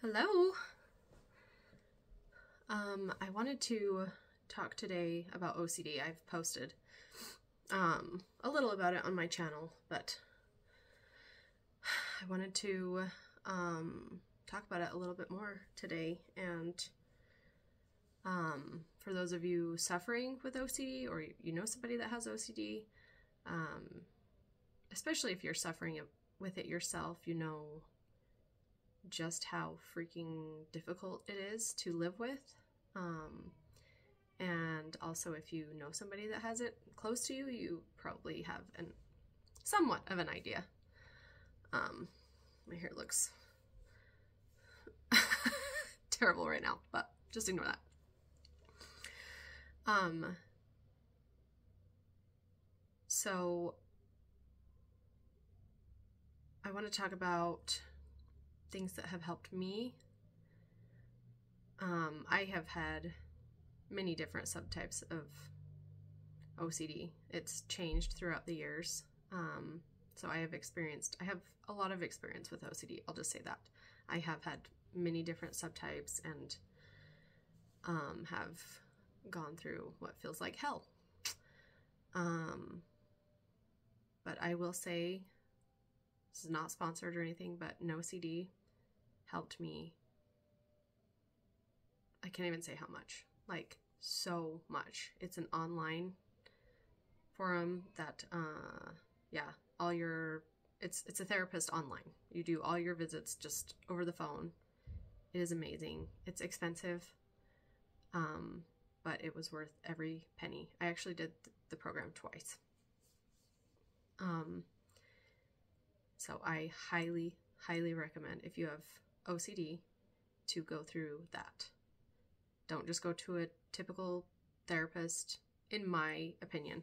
Hello. I wanted to talk today about OCD. I've posted a little about it on my channel, but I wanted to talk about it a little bit more today. And for those of you suffering with OCD, or you know somebody that has OCD, especially if you're suffering with it yourself, you know just how freaking difficult it is to live with. And also, if you know somebody that has it close to you, you probably have somewhat of an idea. My hair looks terrible right now, but just ignore that. So I want to talk about things that have helped me. I have had many different subtypes of OCD. It's changed throughout the years. So I have a lot of experience with OCD. I'll just say that. I have had many different subtypes and have gone through what feels like hell. But I will say, this is not sponsored or anything, but NoCD helped me. I can't even say how much, like so much. It's an online forum that, it's a therapist online. You do all your visits just over the phone. It is amazing. It's expensive, but it was worth every penny. I actually did the program twice. So I highly, highly recommend, if you have OCD, to go through that. Don't just go to a typical therapist, in my opinion.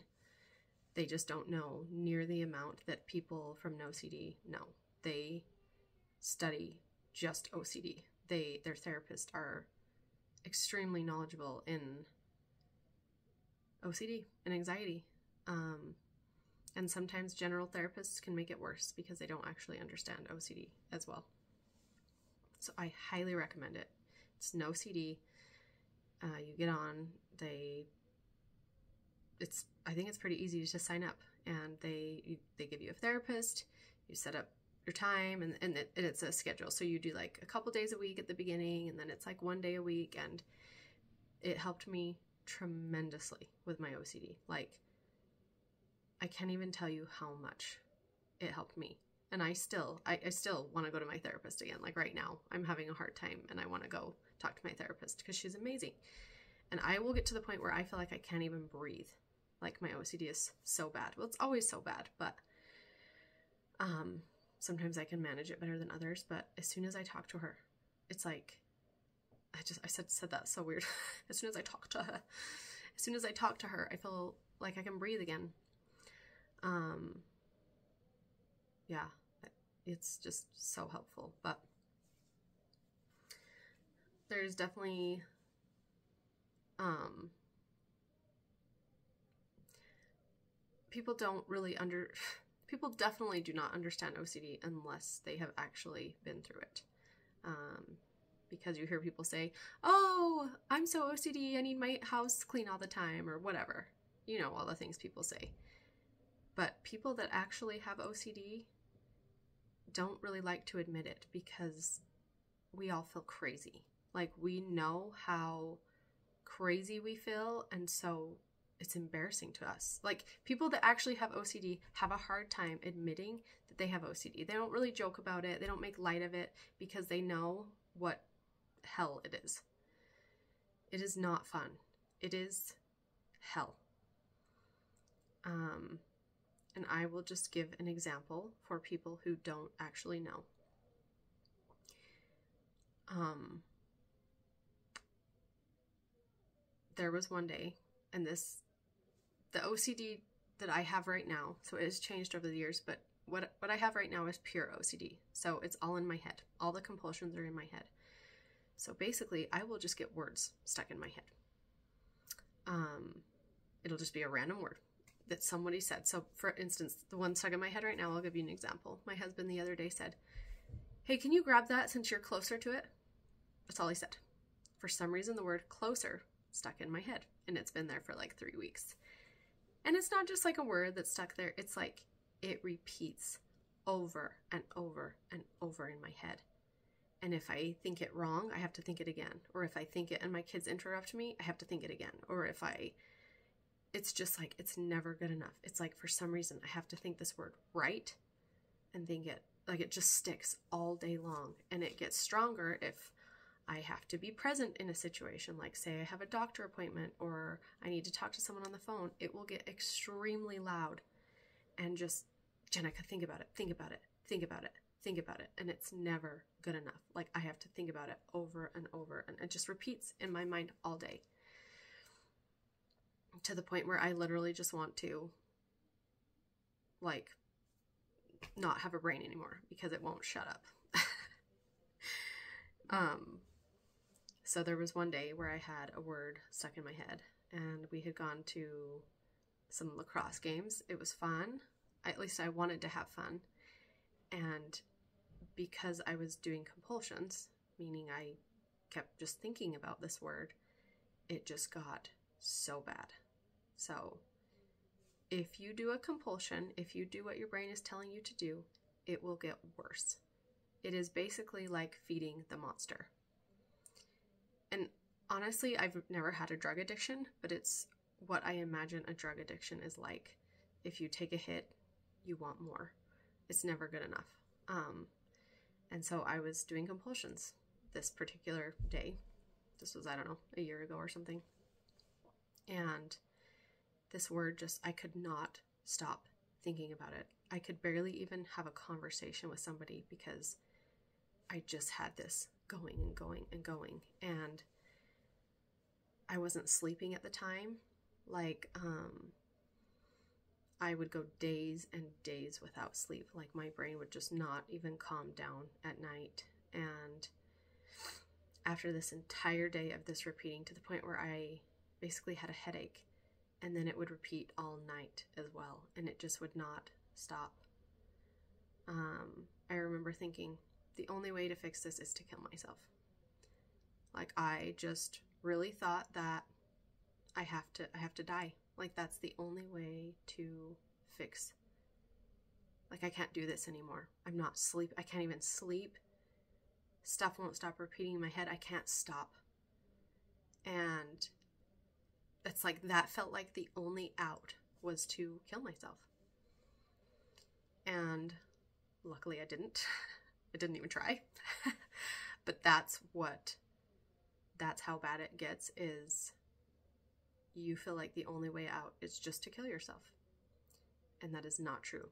They just don't know near the amount that people from NoCD know. They study just OCD. Their therapists are extremely knowledgeable in OCD and anxiety. And sometimes general therapists can make it worse because they don't actually understand OCD as well. So I highly recommend it. It's NoCD. You get on, I think it's pretty easy to sign up, and they give you a therapist. You set up your time, and it's a schedule. So you do like a couple days a week at the beginning, and then it's like 1 day a week, and it helped me tremendously with my OCD. Like, I can't even tell you how much it helped me. And I still want to go to my therapist again. Like right now, I'm having a hard time and I want to go talk to my therapist because she's amazing. And I will get to the point where I feel like I can't even breathe. Like my OCD is so bad. Well, it's always so bad, but sometimes I can manage it better than others. But as soon as I talk to her, it's like, I said that so weird. As soon as I talk to her, I feel like I can breathe again. Yeah, it's just so helpful. But there's definitely people definitely do not understand OCD unless they have actually been through it. Because you hear people say, "Oh, I'm so OCD, I need my house clean all the time," or whatever. You know, all the things people say. But people that actually have OCD don't really like to admit it because we all feel crazy. Like, we know how crazy we feel, and so it's embarrassing to us. Like, people that actually have OCD have a hard time admitting that they have OCD. They don't really joke about it. They don't make light of it because they know what hell it is. It is not fun. It is hell. And I will just give an example for people who don't actually know. There was one day, and the OCD that I have right now, so it has changed over the years, but what I have right now is pure OCD. So it's all in my head. All the compulsions are in my head. So basically, I will just get words stuck in my head. It'll just be a random word that somebody said. So for instance, the one stuck in my head right now, I'll give you an example. My husband the other day said, "Hey, can you grab that since you're closer to it?" That's all he said. For some reason, the word closer stuck in my head, and it's been there for like 3 weeks. And it's not just like a word that's stuck there. It's like it repeats over and over and over in my head. And if I think it wrong, I have to think it again. Or if I think it and my kids interrupt me, I have to think it again. Or it's just like, it's never good enough. It's like, for some reason, I have to think this word right and think it, like it just sticks all day long. And it gets stronger if I have to be present in a situation, like say I have a doctor appointment or I need to talk to someone on the phone. It will get extremely loud and just, Jenica, think about it, think about it, think about it, think about it. And it's never good enough. Like I have to think about it over and over, and it just repeats in my mind all day, to the point where I literally just want to like not have a brain anymore because it won't shut up. So there was one day where I had a word stuck in my head, and we had gone to some lacrosse games. It was fun. At least I wanted to have fun. And because I was doing compulsions, meaning I kept just thinking about this word, it just got so bad. So if you do a compulsion, if you do what your brain is telling you to do, it will get worse. It is basically like feeding the monster. And honestly, I've never had a drug addiction, but it's what I imagine a drug addiction is like. If you take a hit, you want more. It's never good enough. And so I was doing compulsions this particular day. This was, I don't know, a year ago or something. And this word just, I could not stop thinking about it. I could barely even have a conversation with somebody because I just had this going and going and going. And I wasn't sleeping at the time. Like, I would go days and days without sleep. Like my brain would just not even calm down at night. And after this entire day of this repeating, to the point where I basically had a headache, and then it would repeat all night as well. And it just would not stop. I remember thinking the only way to fix this is to kill myself. Like I just really thought that I have to die. Like that's the only way to fix. Like I can't do this anymore. I'm not sleep. I can't even sleep. Stuff won't stop repeating in my head. I can't stop. And it's like that felt like the only out was to kill myself. And luckily I didn't. I didn't even try. But that's how bad it gets, is you feel like the only way out is just to kill yourself. And that is not true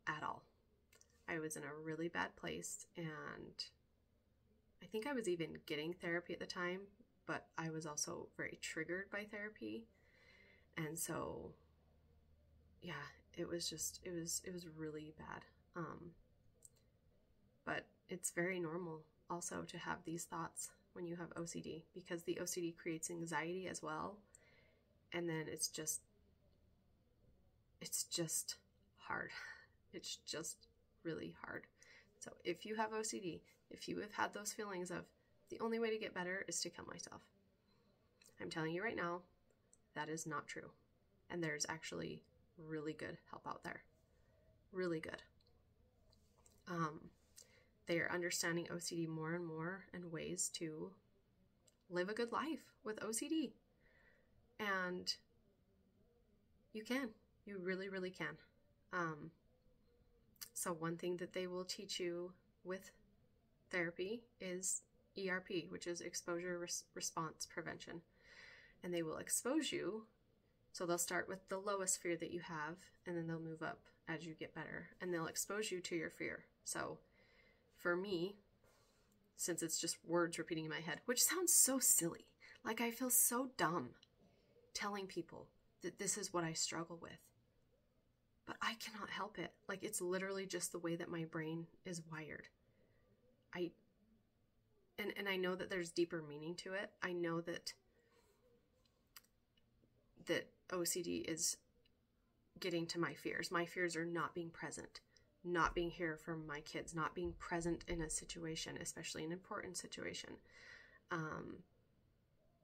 at all. I was in a really bad place, and I think I was even getting therapy at the time, but I was also very triggered by therapy. And so, yeah, it was really bad. But it's very normal also to have these thoughts when you have OCD, because the OCD creates anxiety as well. And then it's just hard. It's just really hard. So if you have OCD, if you have had those feelings of the only way to get better is to kill myself, I'm telling you right now, that is not true. And there's actually really good help out there. Really good. They are understanding OCD more and more, and ways to live a good life with OCD. And you can. You really, really can. So one thing that they will teach you with therapy is ERP, which is exposure response prevention. And they will expose you. So they'll start with the lowest fear that you have, and then they'll move up as you get better. And they'll expose you to your fear. So for me, since it's just words repeating in my head, which sounds so silly. Like I feel so dumb telling people that this is what I struggle with. But I cannot help it. Like it's literally just the way that my brain is wired. And I know that there's deeper meaning to it. I know that OCD is getting to my fears. My fears are not being present. not being here for my kids, not being present in a situation, especially an important situation.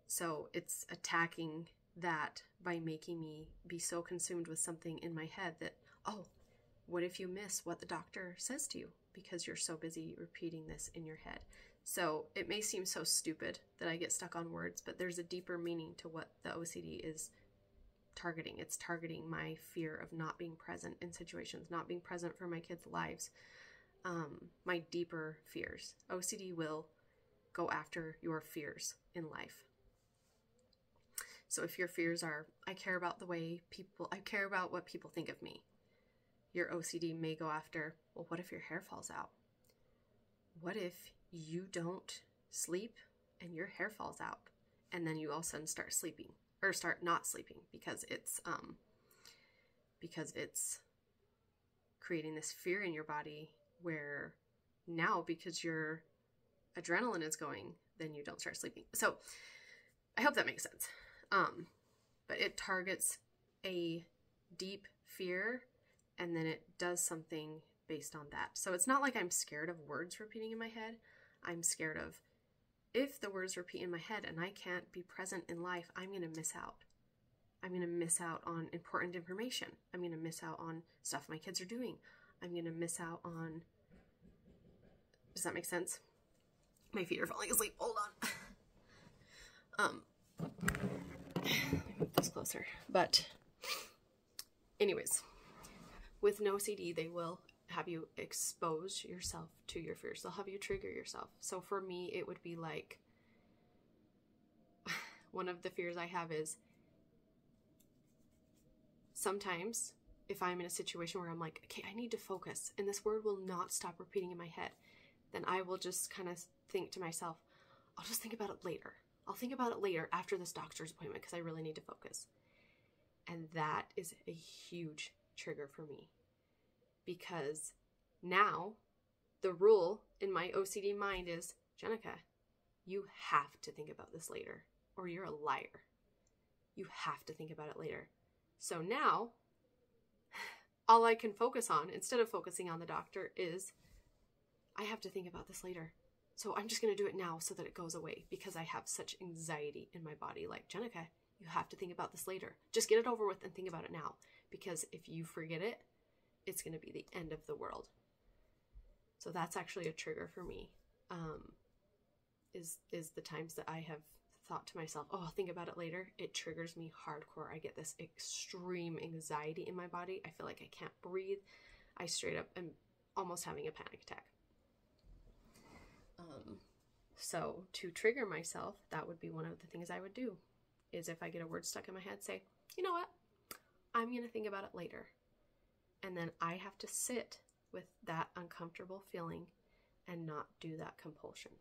So it's attacking that by making me be so consumed with something in my head that, oh, what if you miss what the doctor says to you because you're so busy repeating this in your head? So it may seem so stupid that I get stuck on words, but there's a deeper meaning to what the OCD is targeting. It's targeting my fear of not being present in situations, not being present for my kids' lives. My deeper fears. OCD will go after your fears in life. So if your fears are, I care about what people think of me. Your OCD may go after, well, what if your hair falls out? What if you don't sleep and your hair falls out? And then you all of a sudden start sleeping or start not sleeping because it's creating this fear in your body where now, because your adrenaline is going, then you don't start sleeping. So I hope that makes sense. But it targets a deep fear and then it does something based on that. So it's not like I'm scared of words repeating in my head. I'm scared of, if the words repeat in my head and I can't be present in life, I'm going to miss out. I'm going to miss out on important information. I'm going to miss out on stuff my kids are doing. I'm going to miss out on... Does that make sense? My feet are falling asleep. Hold on. Let me move this closer. But anyways, with no CD, they will have you expose yourself to your fears. They'll have you trigger yourself. So for me, it would be like, one of the fears I have is sometimes if I'm in a situation where I'm like, okay, I need to focus and this word will not stop repeating in my head, then I will just kind of think to myself, I'll just think about it later. I'll think about it later after this doctor's appointment because I really need to focus. And that is a huge trigger for me because now the rule in my OCD mind is, Jenica, you have to think about this later or you're a liar. You have to think about it later. So now all I can focus on, instead of focusing on the doctor, is I have to think about this later. So I'm just going to do it now so that it goes away because I have such anxiety in my body. Like, Jenica, you have to think about this later. Just get it over with and think about it now. Because if you forget it, it's going to be the end of the world. So that's actually a trigger for me. Is the times that I have thought to myself, oh, I'll think about it later. It triggers me hardcore. I get this extreme anxiety in my body. I feel like I can't breathe. I straight up am almost having a panic attack. So to trigger myself, that would be one of the things I would do, is if I get a word stuck in my head, say, you know what? I'm going to think about it later. And then I have to sit with that uncomfortable feeling and not do that compulsion.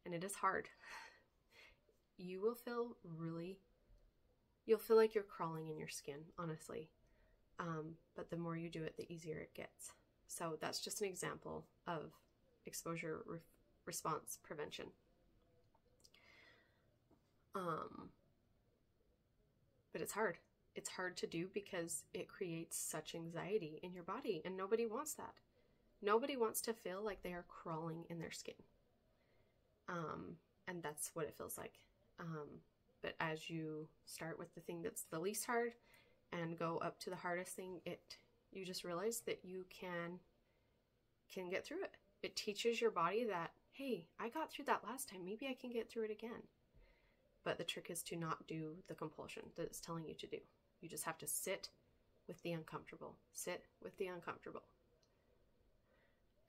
And it is hard. You will feel you'll feel like you're crawling in your skin, honestly. But the more you do it, the easier it gets. So that's just an example of exposure response prevention. But it's hard. It's hard to do because it creates such anxiety in your body, and nobody wants that. Nobody wants to feel like they are crawling in their skin. And that's what it feels like. But as you start with the thing that's the least hard and go up to the hardest thing, you just realize that you can get through it. It teaches your body that, hey, I got through that last time. Maybe I can get through it again. But the trick is to not do the compulsion that it's telling you to do. You just have to sit with the uncomfortable. Sit with the uncomfortable.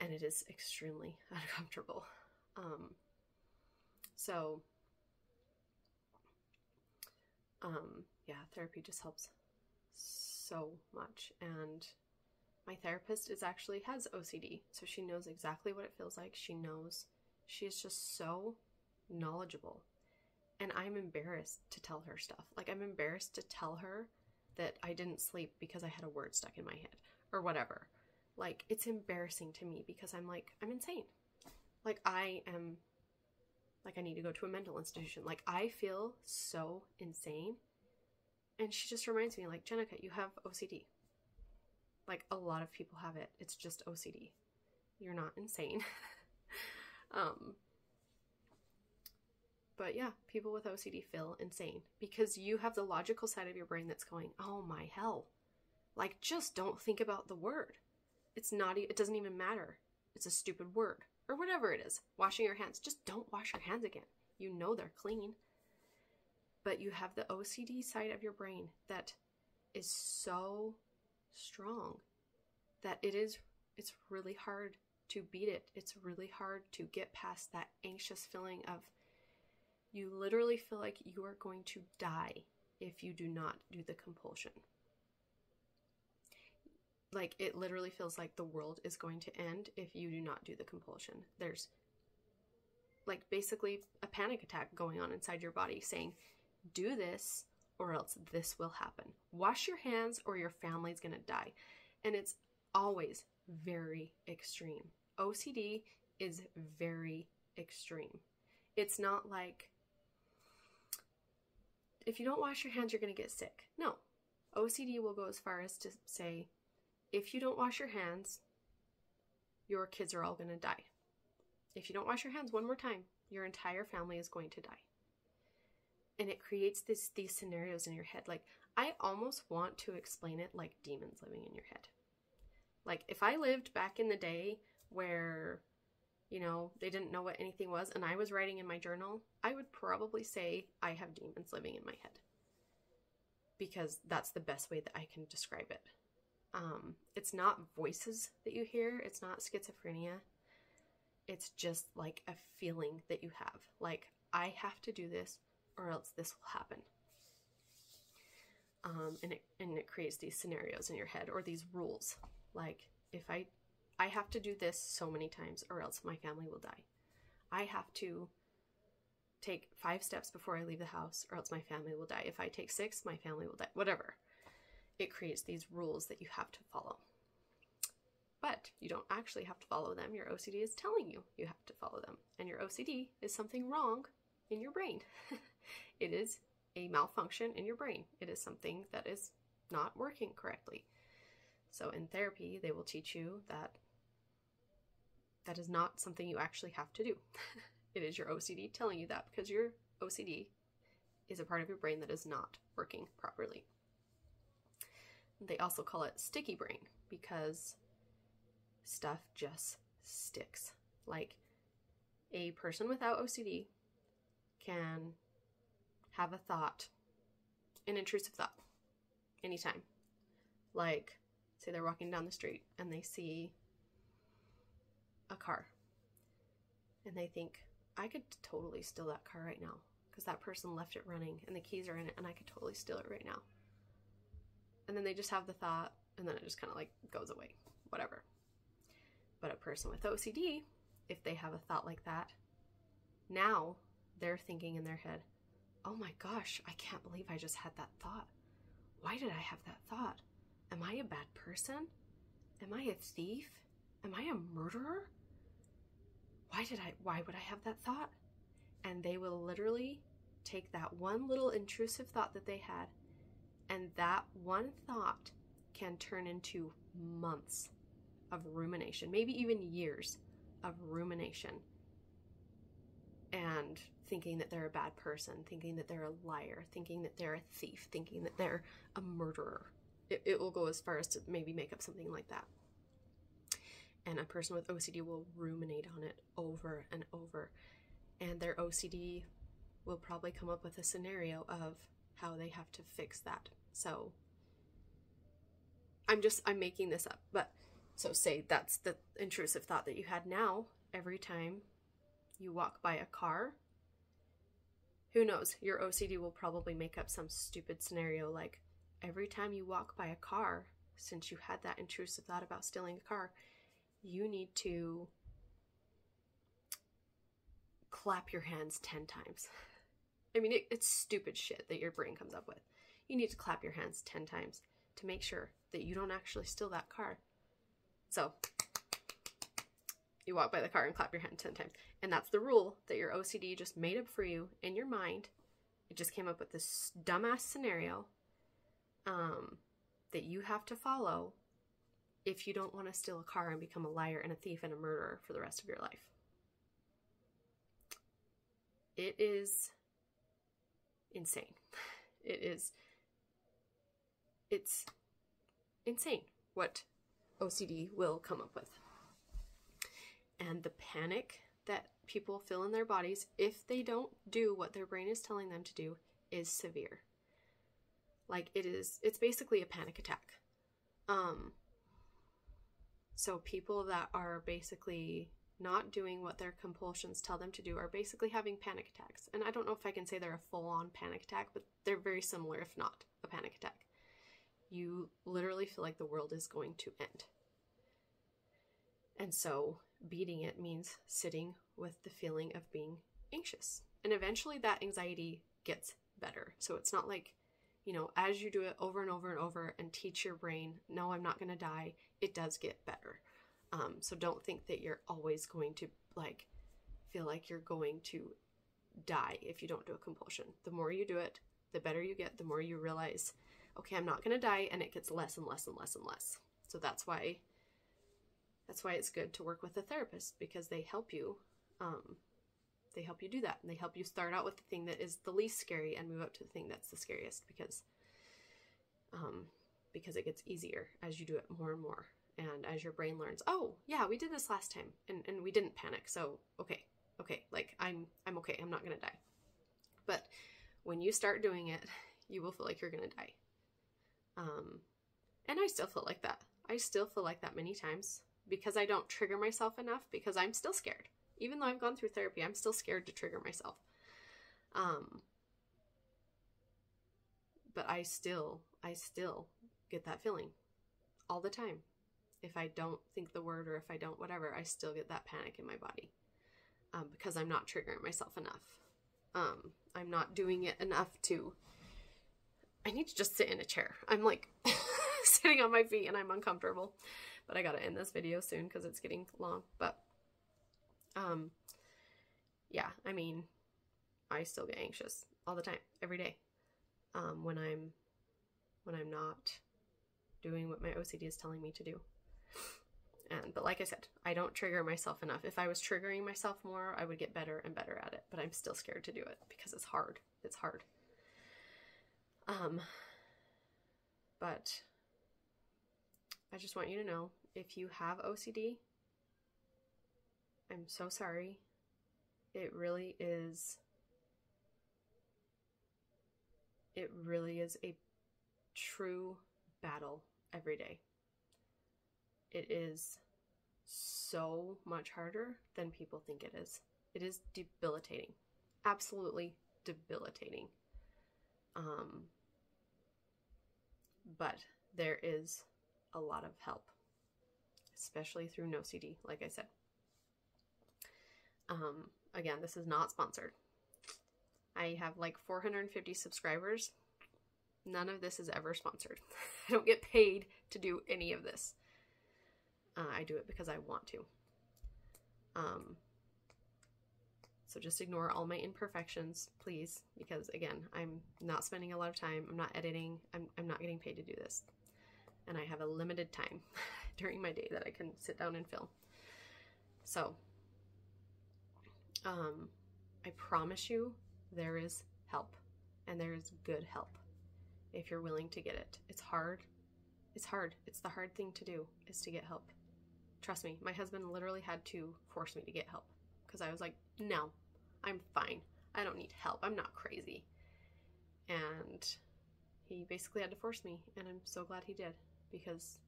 And it is extremely uncomfortable. Yeah, therapy just helps so much. And my therapist has OCD, so she knows exactly what it feels like. She is just so knowledgeable. And I'm embarrassed to tell her stuff. Like, I'm embarrassed to tell her that I didn't sleep because I had a word stuck in my head or whatever. Like, it's embarrassing to me because I'm insane. Like, I need to go to a mental institution. Like, I feel so insane. And she just reminds me, like, Jenica, you have OCD. Like, a lot of people have it. It's just OCD. You're not insane. But yeah, people with OCD feel insane because you have the logical side of your brain that's going, oh my hell. Like, just don't think about the word. It doesn't even matter. It's a stupid word or whatever it is. Washing your hands. Just don't wash your hands again. You know they're clean. But you have the OCD side of your brain that is so strong that it's really hard to beat it. It's really hard to get past that anxious feeling of you literally feel like you are going to die if you do not do the compulsion. Like, it literally feels like the world is going to end if you do not do the compulsion. There's like basically a panic attack going on inside your body saying, do this or else this will happen. Wash your hands or your family's gonna die. And it's always very extreme. OCD is very extreme. It's not like, if you don't wash your hands, you're gonna get sick. No. OCD will go as far as to say, if you don't wash your hands, your kids are all gonna die. If you don't wash your hands one more time, your entire family is going to die. And it creates these scenarios in your head. Like, I almost want to explain it like demons living in your head. Like, if I lived back in the day where, you know, they didn't know what anything was and I was writing in my journal, I would probably say I have demons living in my head. Because that's the best way that I can describe it. It's not voices that you hear. It's not schizophrenia. It's just like a feeling that you have. Like, I have to do this or else this will happen. And it creates these scenarios in your head or these rules. Like, if I have to do this so many times or else my family will die. I have to take 5 steps before I leave the house or else my family will die. If I take 6, my family will die. Whatever. It creates these rules that you have to follow. But you don't actually have to follow them. Your OCD is telling you you have to follow them. And your OCD is something wrong in your brain. It is a malfunction in your brain. It is something that is not working correctly. So in therapy, they will teach you that that is not something you actually have to do. It is your OCD telling you that because your OCD is a part of your brain that is not working properly. They also call it sticky brain because stuff just sticks. Like, a person without OCD can have a thought, an intrusive thought, anytime. Like, say they're walking down the street and they see a car and they think, I could totally steal that car right now because that person left it running and the keys are in it and I could totally steal it right now. And then they just have the thought and then it just kind of like goes away, whatever. But a person with OCD, if they have a thought like that, now they're thinking in their head, oh my gosh, I can't believe I just had that thought. Why did I have that thought? Am I a bad person? Am I a thief? Am I a murderer? Why would I have that thought? And they will literally take that one little intrusive thought that they had, and that one thought can turn into months of rumination, maybe even years of rumination, and thinking that they're a bad person, thinking that they're a liar, thinking that they're a thief, thinking that they're a murderer. It will go as far as to maybe make up something like that. And a person with OCD will ruminate on it over and over. And their OCD will probably come up with a scenario of how they have to fix that. So I'm making this up. But so say that's the intrusive thought that you had. Now, every time you walk by a car, who knows, your OCD will probably make up some stupid scenario like, every time you walk by a car, since you had that intrusive thought about stealing a car, you need to clap your hands 10 times. I mean, it's stupid shit that your brain comes up with. You need to clap your hands 10 times to make sure that you don't actually steal that car. So you walk by the car and clap your hand 10 times. And that's the rule that your OCD just made up for you in your mind. It just came up with this dumbass scenario that you have to follow if you don't want to steal a car and become a liar and a thief and a murderer for the rest of your life. It is insane. It's insane what OCD will come up with. And the panic that people feel in their bodies if they don't do what their brain is telling them to do is severe. Like it's basically a panic attack. So people that are basically not doing what their compulsions tell them to do are basically having panic attacks. And I don't know if I can say they're a full-on panic attack, but they're very similar, if not a panic attack. You literally feel like the world is going to end. And so beating it means sitting with the feeling of being anxious. And eventually that anxiety gets better. So it's not like, you know, as you do it over and over and over and teach your brain, no, I'm not going to die, it does get better. So don't think that you're always going to like feel like you're going to die if you don't do a compulsion. The more you do it, the better you get, the more you realize, okay, I'm not going to die, and it gets less and less and less and less. So that's why it's good to work with a therapist, because they help you do that. And they help you start out with the thing that is the least scary and move up to the thing that's the scariest, because it gets easier as you do it more and more. And as your brain learns, oh yeah, we did this last time and we didn't panic. So, okay. Like I'm okay. I'm not going to die. But when you start doing it, you will feel like you're going to die. And I still feel like that. I still feel like that many times because I don't trigger myself enough, because I'm still scared. Even though I've gone through therapy, I'm still scared to trigger myself. But I still get that feeling all the time. If I don't think the word, or if I don't whatever, I still get that panic in my body, because I'm not triggering myself enough. I'm not doing it enough I need to just sit in a chair. I'm like sitting on my feet and I'm uncomfortable, but I gotta end this video soon because it's getting long. But yeah, I mean, I still get anxious all the time, every day, when I'm not doing what my OCD is telling me to do. But like I said, I don't trigger myself enough. If I was triggering myself more, I would get better and better at it, but I'm still scared to do it because it's hard. It's hard. But I just want you to know, if you have OCD, I'm so sorry. It really is a true battle every day. It is so much harder than people think it is. It is debilitating. Absolutely debilitating. But there is a lot of help, especially through NoCD, like I said. Again, this is not sponsored. I have like 450 subscribers. None of this is ever sponsored. I don't get paid to do any of this. I do it because I want to. So just ignore all my imperfections, please, because again, I'm not spending a lot of time. I'm not editing. I'm not getting paid to do this. And I have a limited time during my day that I can sit down and film. So, I promise you there is help, and there is good help if you're willing to get it. It's hard. It's hard. It's the hard thing to do, is to get help. Trust me, my husband literally had to force me to get help, because I was like, no, I'm fine. I don't need help. I'm not crazy. And he basically had to force me, and I'm so glad he did, because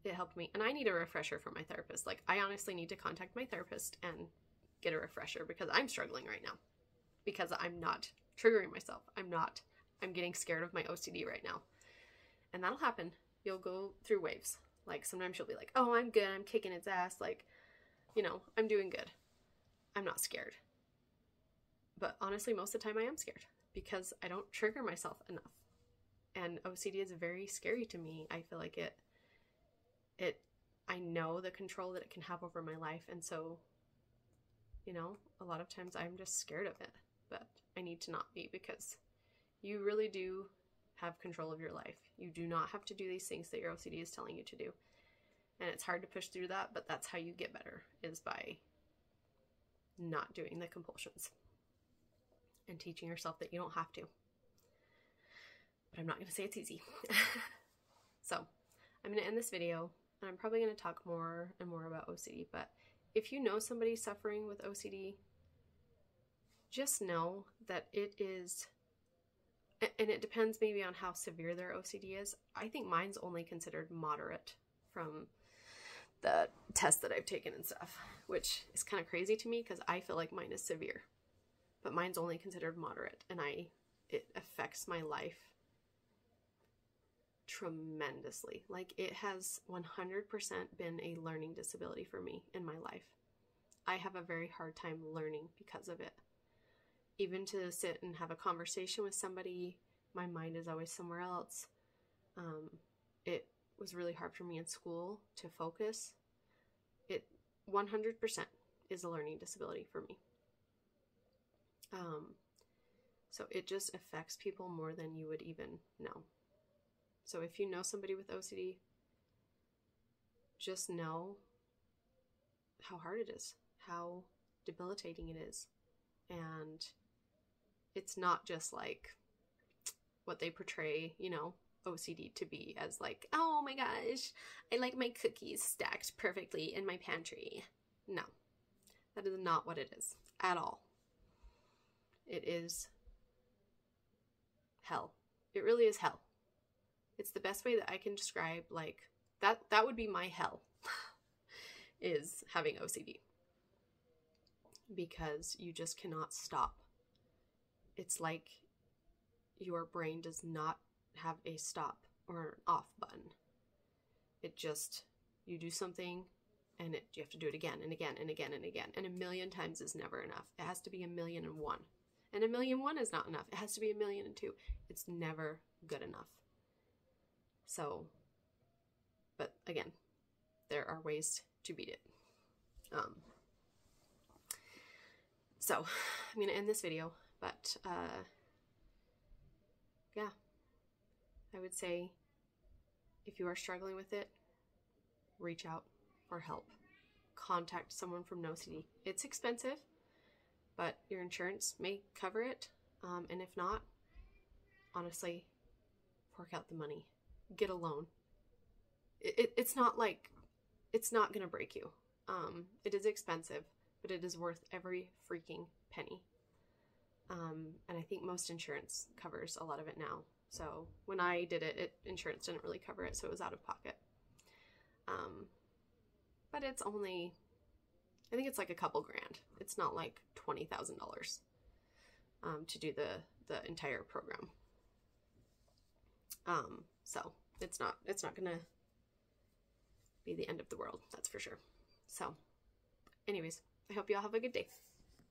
it helped me. And I need a refresher from my therapist. Like, I honestly need to contact my therapist and get a refresher, because I'm struggling right now, because I'm not triggering myself. I'm getting scared of my OCD right now. And that'll happen. You'll go through waves. Like, sometimes you'll be like, oh, I'm good. I'm kicking its ass. Like, you know, I'm doing good. I'm not scared. But honestly, most of the time I am scared, because I don't trigger myself enough. And OCD is very scary to me. I feel like I know the control that it can have over my life. And so, you know, a lot of times I'm just scared of it. But I need to not be, because you really do have control of your life. You do not have to do these things that your OCD is telling you to do. And it's hard to push through that, but that's how you get better, is by not doing the compulsions and teaching yourself that you don't have to. But I'm not going to say it's easy. So I'm going to end this video, and I'm probably going to talk more and more about OCD. But if you know somebody suffering with OCD, just know that it is, and it depends maybe on how severe their OCD is. I think mine's only considered moderate from the test that I've taken and stuff, which is kind of crazy to me because I feel like mine is severe, but mine's only considered moderate, and it affects my life tremendously. Like, it has 100% been a learning disability for me in my life. I have a very hard time learning because of it. Even to sit and have a conversation with somebody, my mind is always somewhere else. It was really hard for me in school to focus. It 100% is a learning disability for me. So it just affects people more than you would even know. So if you know somebody with OCD, just know how hard it is, how debilitating it is. And it's not just like what they portray, you know, OCD to be as like, oh my gosh, I like my cookies stacked perfectly in my pantry. No, that is not what it is at all. It is hell. It really is hell. It's the best way that I can describe, like, that would be my hell, is having OCD. Because you just cannot stop. It's like your brain does not have a stop or an off button. It just, you do something and you have to do it again and again and again and again. And 1,000,000 times is never enough. It has to be 1,000,001. And 1,000,001 is not enough. It has to be 1,000,002. It's never good enough. So, but again, there are ways to beat it. So I'm going to end this video, but yeah, I would say if you are struggling with it, reach out for help. Contact someone from NoCD. It's expensive, but your insurance may cover it. And if not, honestly, fork out the money. Get a loan. It's not like, it's not going to break you. It is expensive, but it is worth every freaking penny. And I think most insurance covers a lot of it now. So when I did it, insurance didn't really cover it, so it was out of pocket. But it's only, I think it's like a couple grand. It's not like $20,000 to do the entire program. So it's not gonna be the end of the world, that's for sure. So anyways, I hope you all have a good day.